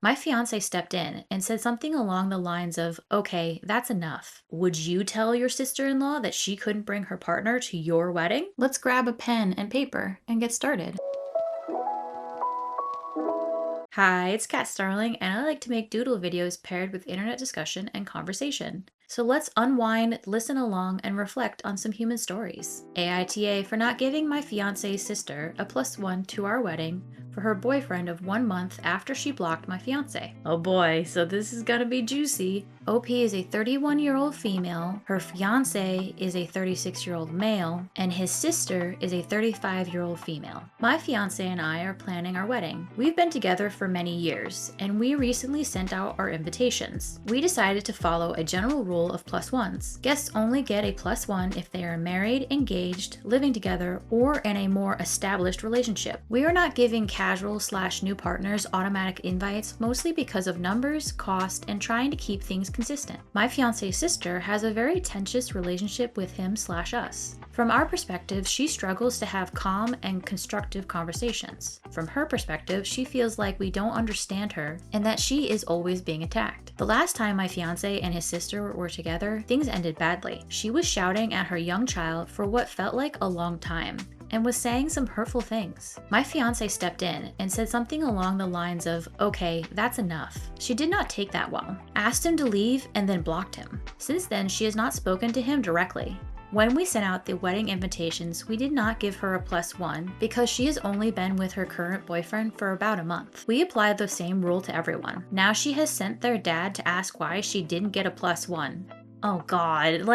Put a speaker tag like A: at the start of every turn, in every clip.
A: My fiance stepped in and said something along the lines of, "Okay, that's enough. Would you tell your sister in law that she couldn't bring her partner to your wedding? Let's grab a pen and paper and get started." Hi, it's Kat Starling, and I like to make doodle videos paired with internet discussion and conversation. So let's unwind, listen along, and reflect on some human stories. AITA for not giving my fiance's sister a +1 to our wedding for her boyfriend of 1 month after she blocked my fiance. Oh boy, so this is gonna be juicy. OP is a 31-year-old female, her fiance is a 36-year-old male, and his sister is a 35-year-old female. My fiance and I are planning our wedding. We've been together for many years, and we recently sent out our invitations. We decided to follow a general rule of +1s. Guests only get a +1 if they are married, engaged, living together, or in a more established relationship. We are not giving casual/new partners automatic invites, mostly because of numbers, cost, and trying to keep things consistent. My fiance's sister has a very tenuous relationship with him/us. From our perspective, she struggles to have calm and constructive conversations. From her perspective, she feels like we don't understand her and that she is always being attacked. The last time my fiance and his sister were together, things ended badly. She was shouting at her young child for what felt like a long time and was saying some hurtful things. My fiance stepped in and said something along the lines of, "Okay, that's enough." She did not take that well, asked him to leave, and then blocked him. Since then, she has not spoken to him directly. When we sent out the wedding invitations, we did not give her a +1 because she has only been with her current boyfriend for about a month. We applied the same rule to everyone. Now she has sent their dad to ask why she didn't get a +1. Oh God,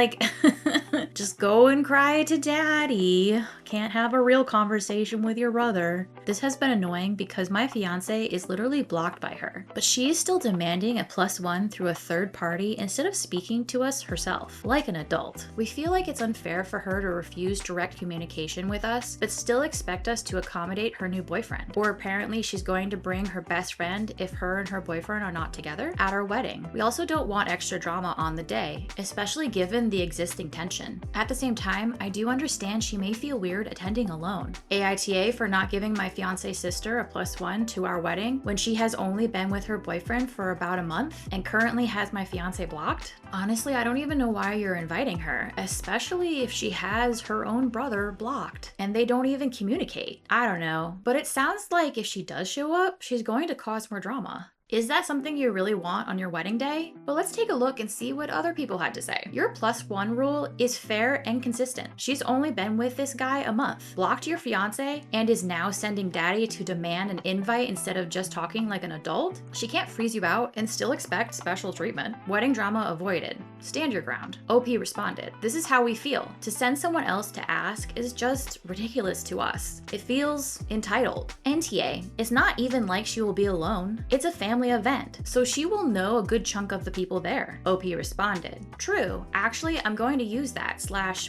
A: just go and cry to daddy. Can't have a real conversation with your brother. This has been annoying because my fiance is literally blocked by her, but she is still demanding a +1 through a third party instead of speaking to us herself, like an adult. We feel like it's unfair for her to refuse direct communication with us, but still expect us to accommodate her new boyfriend. Or apparently she's going to bring her best friend if her and her boyfriend are not together at our wedding. We also don't want extra drama on the day, especially given the existing tension. At the same time, I do understand she may feel weird attending alone. AITA for not giving my fiance's sister a +1 to our wedding when she has only been with her boyfriend for about a month and currently has my fiance blocked. Honestly, I don't even know why you're inviting her, especially if she has her own brother blocked and they don't even communicate. I don't know, but it sounds like if she does show up, she's going to cause more drama. Is that something you really want on your wedding day? But let's take a look and see what other people had to say. Your +1 rule is fair and consistent. She's only been with this guy a month, blocked your fiance, and is now sending daddy to demand an invite instead of just talking like an adult. She can't freeze you out and still expect special treatment. Wedding drama avoided. Stand your ground. OP responded, "This is how we feel. To send someone else to ask is just ridiculous to us. It feels entitled." NTA, it's not even like she will be alone. It's a family event, so she will know a good chunk of the people there. OP responded, "True, actually I'm going to use that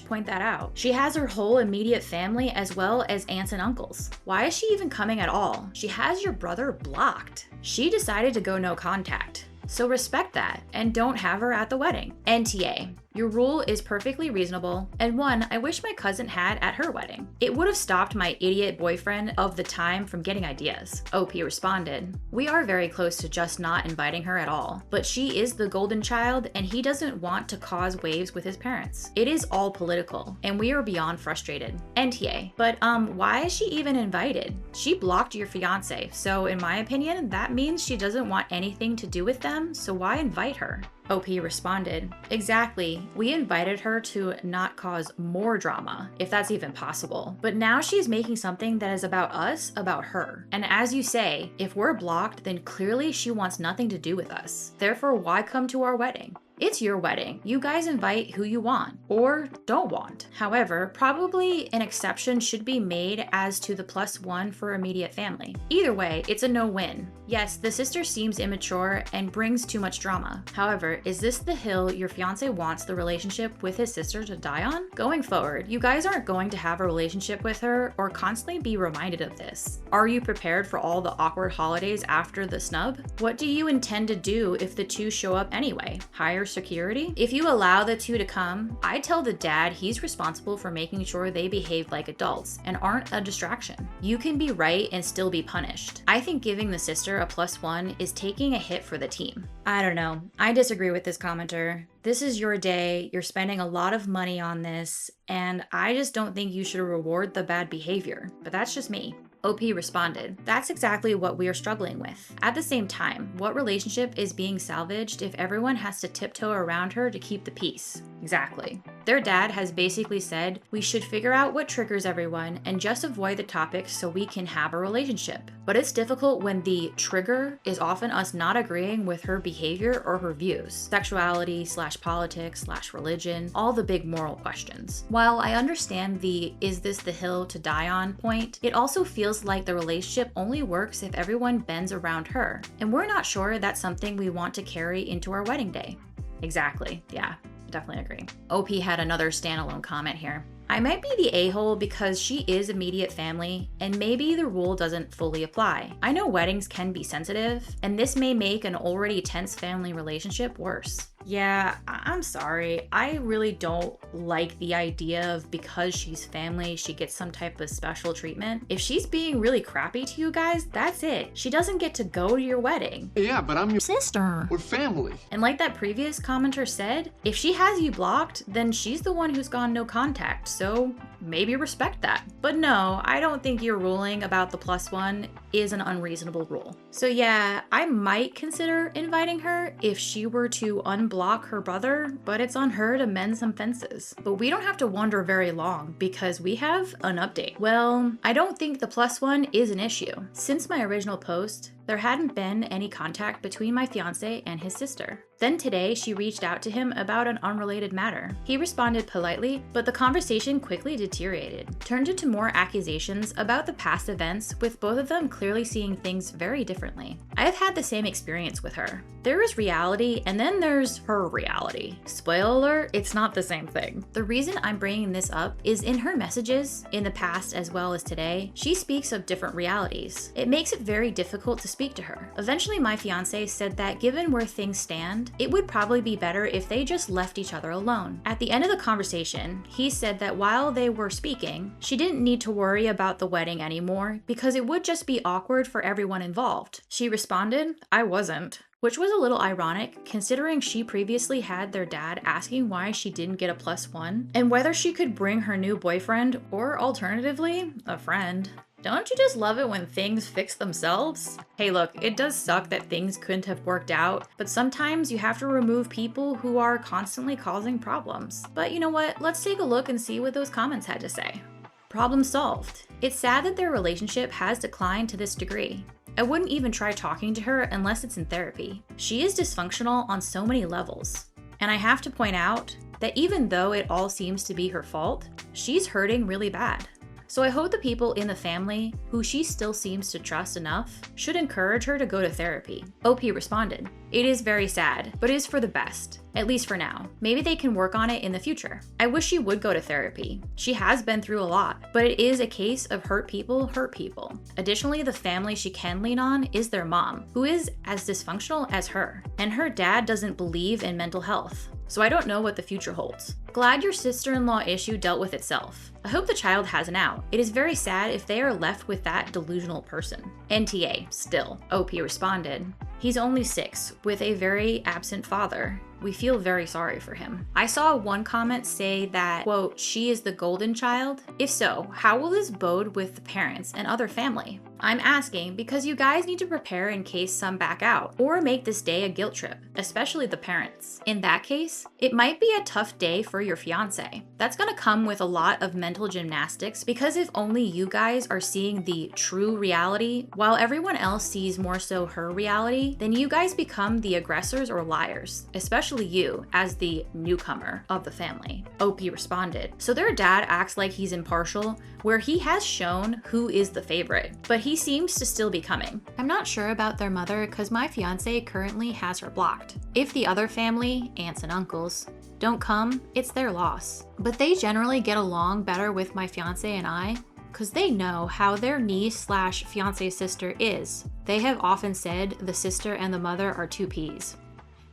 A: / point that out. She has her whole immediate family as well as aunts and uncles. Why is she even coming at all? She has your brother blocked. She decided to go no contact. So respect that and don't have her at the wedding." NTA, your rule is perfectly reasonable, and one I wish my cousin had at her wedding. It would have stopped my idiot boyfriend of the time from getting ideas. OP responded, "We are very close to just not inviting her at all, but she is the golden child and he doesn't want to cause waves with his parents. It is all political, and we are beyond frustrated." NTA, but why is she even invited? She blocked your fiance, so in my opinion, that means she doesn't want anything to do with them, so why invite her? OP responded, "Exactly. We invited her to not cause more drama, if that's even possible. But now she's making something that is about us, about her. And as you say, if we're blocked, then clearly she wants nothing to do with us. Therefore, why come to our wedding? It's your wedding. You guys invite who you want or don't want. However, probably an exception should be made as to the +1 for immediate family. Either way, it's a no-win. Yes, the sister seems immature and brings too much drama. However, is this the hill your fiance wants the relationship with his sister to die on? Going forward, you guys aren't going to have a relationship with her or constantly be reminded of this. Are you prepared for all the awkward holidays after the snub? What do you intend to do if the two show up anyway? Hire their security? If you allow the two to come, I tell the dad he's responsible for making sure they behave like adults and aren't a distraction. You can be right and still be punished. I think giving the sister a +1 is taking a hit for the team. I don't know. I disagree with this commenter. This is your day, you're spending a lot of money on this, and I just don't think you should reward the bad behavior. But that's just me. OP responded, "That's exactly what we are struggling with. At the same time, what relationship is being salvaged if everyone has to tiptoe around her to keep the peace?" Exactly. Their dad has basically said, we should figure out what triggers everyone and just avoid the topics so we can have a relationship. But it's difficult when the trigger is often us not agreeing with her behavior or her views. Sexuality / politics / religion, all the big moral questions. While I understand the "is this the hill to die on" point, it also feels like the relationship only works if everyone bends around her. And we're not sure that's something we want to carry into our wedding day. Exactly, yeah. Definitely agree. OP had another standalone comment here. I might be the a-hole because she is immediate family, and maybe the rule doesn't fully apply. I know weddings can be sensitive, and this may make an already tense family relationship worse. Yeah, I'm sorry. I really don't like the idea of because she's family, she gets some type of special treatment. If she's being really crappy to you guys, that's it. She doesn't get to go to your wedding.
B: Yeah, but I'm your
A: sister.
B: We're family.
A: And like that previous commenter said, if she has you blocked, then she's the one who's gone no contact. So maybe respect that. But no, I don't think your ruling about the +1 is an unreasonable rule. So yeah, I might consider inviting her if she were to unblock her brother, but it's on her to mend some fences. But we don't have to wonder very long because we have an update. Well, I don't think the +1 is an issue. Since my original post, there hadn't been any contact between my fiance and his sister. Then today, she reached out to him about an unrelated matter. He responded politely, but the conversation quickly deteriorated, turned into more accusations about the past events, with both of them clearly seeing things very differently. I have had the same experience with her. There is reality, and then there's her reality. Spoiler alert, it's not the same thing. The reason I'm bringing this up is in her messages, in the past as well as today, she speaks of different realities. It makes it very difficult to speak to her. Eventually, my fiance said that given where things stand, it would probably be better if they just left each other alone. At the end of the conversation, he said that while they were speaking, she didn't need to worry about the wedding anymore because it would just be awkward for everyone involved. She responded, "I wasn't." Which was a little ironic considering she previously had their dad asking why she didn't get a +1 and whether she could bring her new boyfriend or alternatively, a friend. Don't you just love it when things fix themselves? Hey look, it does suck that things couldn't have worked out, but sometimes you have to remove people who are constantly causing problems. But you know what? Let's take a look and see what those comments had to say. Problem solved. It's sad that their relationship has declined to this degree. I wouldn't even try talking to her unless it's in therapy. She is dysfunctional on so many levels. And I have to point out that even though it all seems to be her fault, she's hurting really bad. So I hope the people in the family, who she still seems to trust enough, should encourage her to go to therapy. OP responded, "It is very sad, but it is for the best, at least for now. Maybe they can work on it in the future. I wish she would go to therapy. She has been through a lot, but it is a case of hurt people hurt people. Additionally, the family she can lean on is their mom, who is as dysfunctional as her, and her dad doesn't believe in mental health. So I don't know what the future holds. Glad your sister-in-law issue dealt with itself. I hope the child has an out. It is very sad if they are left with that delusional person." NTA, still. OP responded, "He's only 6, with a very absent father. We feel very sorry for him." I saw one comment say that, quote, "she is the golden child." If so, how will this bode with the parents and other family? I'm asking because you guys need to prepare in case some back out, or make this day a guilt trip, especially the parents. In that case, it might be a tough day for your fiance. That's gonna come with a lot of mental gymnastics because if only you guys are seeing the true reality, while everyone else sees more so her reality, then you guys become the aggressors or liars, especially you as the newcomer of the family. OP responded, "So their dad acts like he's impartial, where he has shown who is the favorite, but he seems to still be coming. I'm not sure about their mother because my fiance currently has her blocked. If the other family, aunts and uncles, don't come, it's their loss. But they generally get along better with my fiance and I because they know how their niece/fiance's sister is. They have often said the sister and the mother are two peas."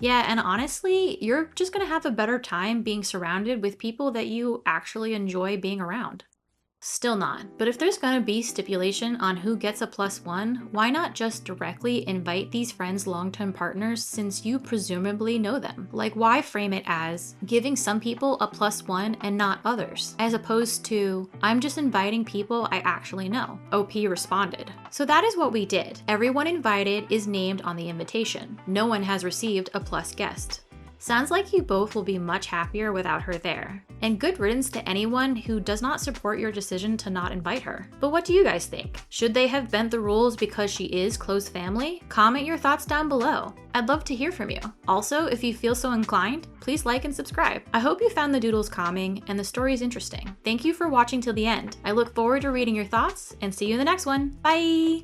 A: Yeah, and honestly, you're just gonna have a better time being surrounded with people that you actually enjoy being around. Still not. But if there's gonna be stipulation on who gets a +1, why not just directly invite these friends' long-term partners since you presumably know them? Like, why frame it as giving some people a +1 and not others, as opposed to, I'm just inviting people I actually know? OP responded. So that is what we did. Everyone invited is named on the invitation. No one has received a plus guest. Sounds like you both will be much happier without her there. And good riddance to anyone who does not support your decision to not invite her. But what do you guys think? Should they have bent the rules because she is close family? Comment your thoughts down below. I'd love to hear from you. Also, if you feel so inclined, please like and subscribe. I hope you found the doodles calming and the stories interesting. Thank you for watching till the end. I look forward to reading your thoughts and see you in the next one. Bye!